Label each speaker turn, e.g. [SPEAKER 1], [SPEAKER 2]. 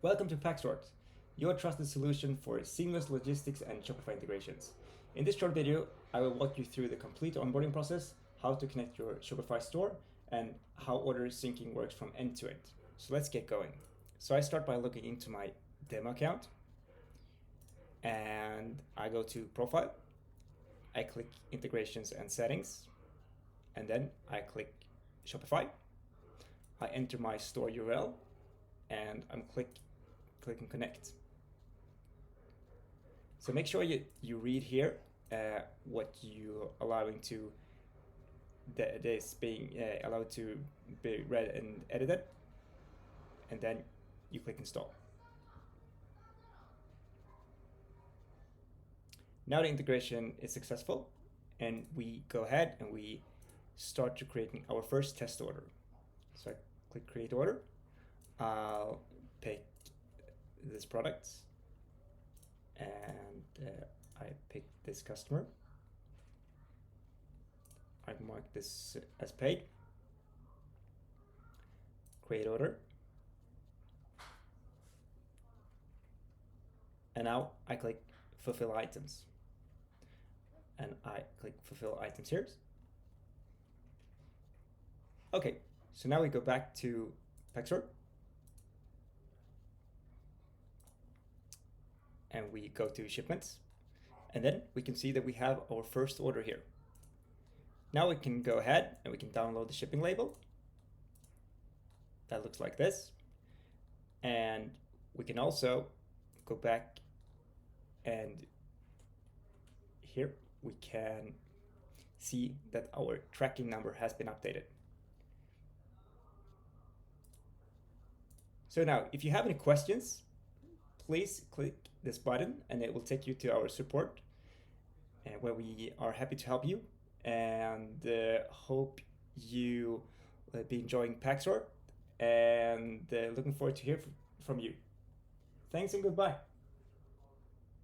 [SPEAKER 1] Welcome to Pacsort, your trusted solution for seamless logistics and Shopify integrations. In this short video, I will walk you through the complete onboarding process, how to connect your Shopify store, and how order syncing works from end to end. So let's get going. So I start by logging into my demo account, and I go to Profile. I click Integrations and Settings, and then I click Shopify. I enter my store URL, and I'm clicking Connect. So make sure you read here what you allowing to this being allowed to be read and edited, and then you click Install. Now the integration is successful, and we go ahead and we start to creating our first test order. So I click Create Order. I'll pick this product, and I pick this customer. I mark this as paid. Create order. And now I click Fulfill Items. And I click Fulfill Items here. Okay, so now we go back to Pacsort. And we go to shipments, and then we can see that we have our first order here. Now we can go ahead and we can download the shipping label. That looks like this. And we can also go back, and here we can see that our tracking number has been updated. So now, if you have any questions, please click this button and it will take you to our support, where we are happy to help you, and hope you will be enjoying Pacsort, and looking forward to hear from you. Thanks and goodbye.